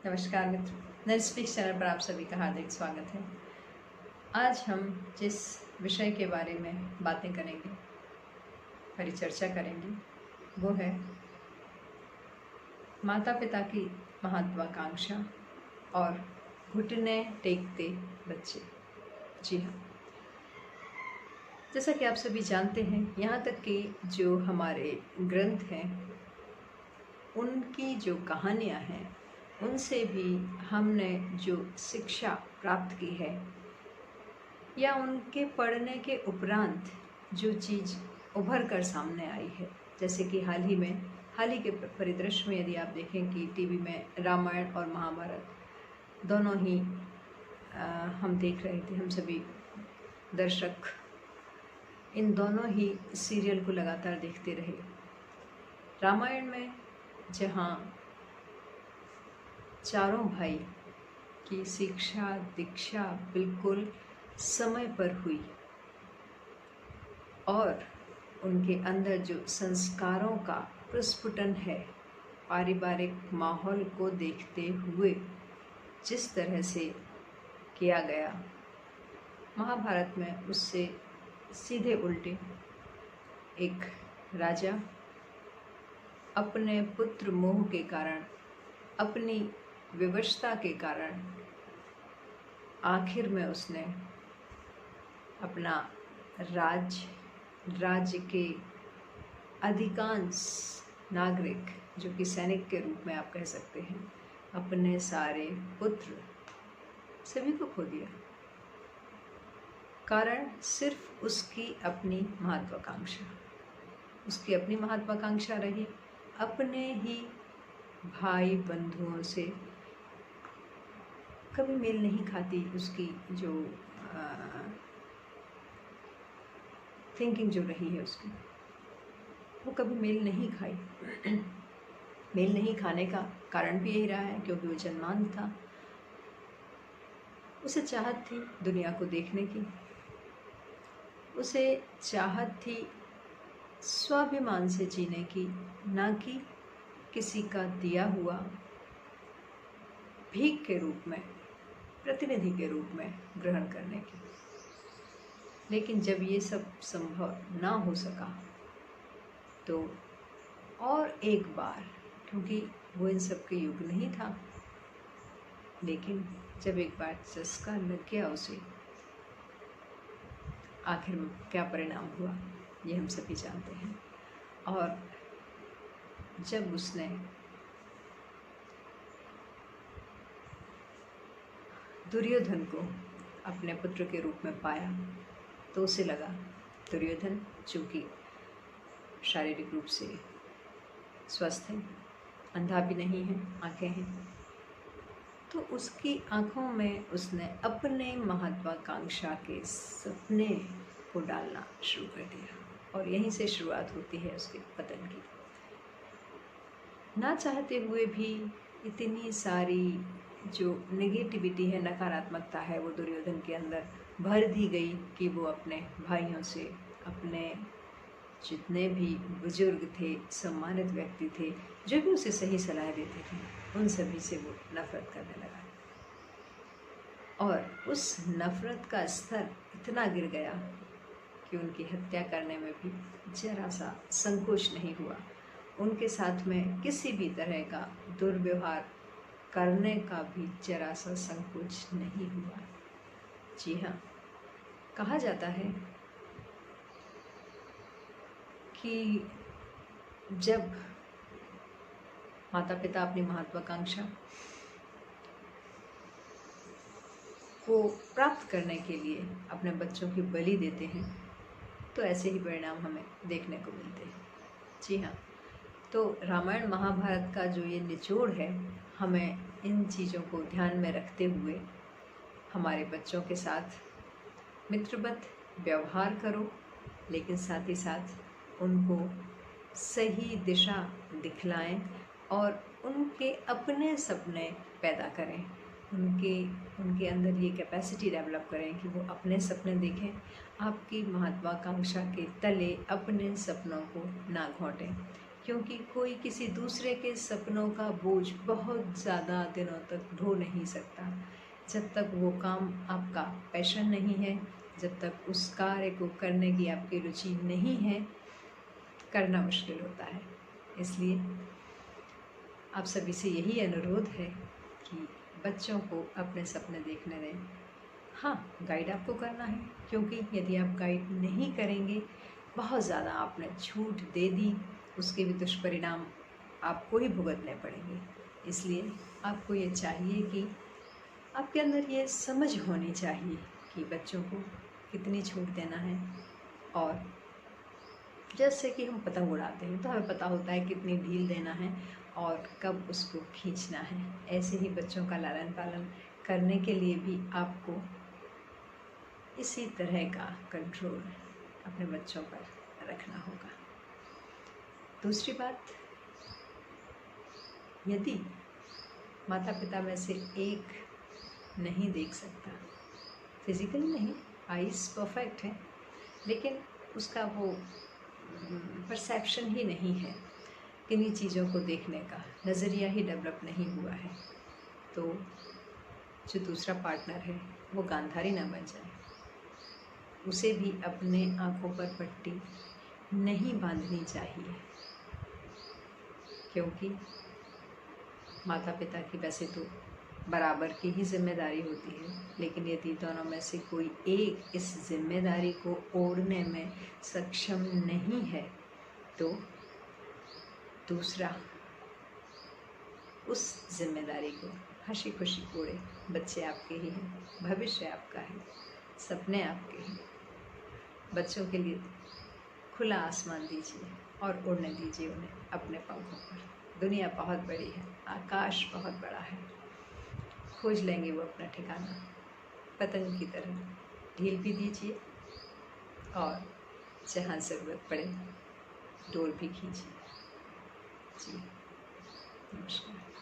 नमस्कार मित्र, नर्सपीक्स चैनल पर आप सभी का हार्दिक स्वागत है। आज हम जिस विषय के बारे में बातें करेंगे, परिचर्चा करेंगे, वो है माता पिता की महत्वाकांक्षा और घुटने टेकते बच्चे। जी हाँ, जैसा कि आप सभी जानते हैं, यहाँ तक कि जो हमारे ग्रंथ हैं, उनकी जो कहानियाँ हैं, उनसे भी हमने जो शिक्षा प्राप्त की है या उनके पढ़ने के उपरांत जो चीज़ उभर कर सामने आई है, जैसे कि हाल ही के परिदृश्य में यदि आप देखें कि टीवी में रामायण और महाभारत दोनों ही हम देख रहे थे, हम सभी दर्शक इन दोनों ही सीरियल को लगातार देखते रहे। रामायण में जहाँ चारों भाई की शिक्षा दीक्षा बिल्कुल समय पर हुई और उनके अंदर जो संस्कारों का प्रस्फुटन है, पारिवारिक माहौल को देखते हुए जिस तरह से किया गया, महाभारत में उससे सीधे उल्टे एक राजा अपने पुत्र मोह के कारण, अपनी विवशता के कारण आखिर में उसने अपना राज्य के अधिकांश नागरिक, जो कि सैनिक के रूप में आप कह सकते हैं, अपने सारे पुत्र सभी को खो दिया। कारण सिर्फ उसकी अपनी महत्वाकांक्षा, उसकी अपनी महत्वाकांक्षा रही। अपने ही भाई बंधुओं से कभी मेल नहीं खाती उसकी जो थिंकिंग जो रही है उसकी, वो कभी मेल नहीं खाई। मेल नहीं खाने का कारण भी यही रहा है क्योंकि वो जन्मांध था। उसे चाहत थी दुनिया को देखने की, उसे चाहत थी स्वाभिमान से जीने की, ना कि किसी का दिया हुआ भीख के रूप में, प्रतिनिधि के रूप में ग्रहण करने की। लेकिन जब ये सब संभव ना हो सका तो और एक बार, क्योंकि वो इन सब के युग नहीं था, लेकिन जब एक बार चस्का लग गया उसे, आखिर में क्या परिणाम हुआ ये हम सभी जानते हैं। और जब उसने दुर्योधन को अपने पुत्र के रूप में पाया तो उसे लगा दुर्योधन चूँकि शारीरिक रूप से स्वस्थ है, अंधा भी नहीं है, आंखें हैं, तो उसकी आँखों में उसने अपने महत्वाकांक्षा के सपने को डालना शुरू कर दिया और यहीं से शुरुआत होती है उसके पतन की। ना चाहते हुए भी इतनी सारी जो नेगेटिविटी है, नकारात्मकता है, वो दुर्योधन के अंदर भर दी गई कि वो अपने भाइयों से, अपने जितने भी बुजुर्ग थे, सम्मानित व्यक्ति थे, जो भी उसे सही सलाह देते थे, उन सभी से वो नफरत करने लगा। और उस नफरत का स्तर इतना गिर गया कि उनकी हत्या करने में भी जरा सा संकोच नहीं हुआ। उनके साथ में किसी भी तरह का दुर्व्यवहार करने का भी जरा सा संकोच नहीं हुआ। जी हाँ, कहा जाता है कि जब माता पिता अपनी महत्वाकांक्षा को प्राप्त करने के लिए अपने बच्चों की बलि देते हैं तो ऐसे ही परिणाम हमें देखने को मिलते हैं। जी हाँ, तो रामायण महाभारत का जो ये निचोड़ है, हमें इन चीज़ों को ध्यान में रखते हुए हमारे बच्चों के साथ मित्रवत व्यवहार करो, लेकिन साथ ही साथ उनको सही दिशा दिखलाएं और उनके अपने सपने पैदा करें, उनके अंदर ये कैपेसिटी डेवलप करें कि वो अपने सपने देखें। आपकी महत्वाकांक्षा के तले अपने सपनों को ना घोंटें। क्योंकि कोई किसी दूसरे के सपनों का बोझ बहुत ज़्यादा दिनों तक ढो नहीं सकता। जब तक वो काम आपका पैशन नहीं है, जब तक उस कार्य को करने की आपकी रुचि नहीं है, करना मुश्किल होता है। इसलिए आप सभी से यही अनुरोध है कि बच्चों को अपने सपने देखने दें। हाँ, गाइड आपको करना है, क्योंकि यदि आप गाइड नहीं करेंगे, बहुत ज़्यादा आपने छूट दे दी, उसके भी दुष्परिणाम आपको ही भुगतने पड़ेंगे। इसलिए आपको ये चाहिए कि आपके अंदर ये समझ होनी चाहिए कि बच्चों को कितनी छूट देना है। और जैसे कि हम पतंग उड़ाते हैं तो हमें पता होता है कितनी ढील देना है और कब उसको खींचना है। ऐसे ही बच्चों का लालन पालन करने के लिए भी आपको इसी तरह का कंट्रोल अपने बच्चों पर रखना होगा। दूसरी बात, यदि माता पिता में से एक नहीं देख सकता, फिजिकली नहीं, आइज़ परफेक्ट है, लेकिन उसका वो परसेप्शन ही नहीं है, किन्हीं चीज़ों को देखने का नज़रिया ही डेवलप नहीं हुआ है, तो जो दूसरा पार्टनर है वो गांधारी ना बन जाए। उसे भी अपने आँखों पर पट्टी नहीं बांधनी चाहिए, क्योंकि माता पिता की वैसे तो बराबर की ही जिम्मेदारी होती है, लेकिन यदि दोनों में से कोई एक इस जिम्मेदारी को ओढ़ने में सक्षम नहीं है, तो दूसरा उस जिम्मेदारी को हंसी खुशी ओढ़े। बच्चे आपके ही हैं, भविष्य आपका है, सपने आपके हैं। बच्चों के लिए खुला आसमान दीजिए और उड़ने दीजिए उन्हें अपने पंखों पर। दुनिया बहुत बड़ी है, आकाश बहुत बड़ा है, खोज लेंगे वो अपना ठिकाना। पतंग की तरह ढील भी दीजिए और जहाँ ज़रूरत पड़े डोर भी खींचिए। जी, नमस्कार।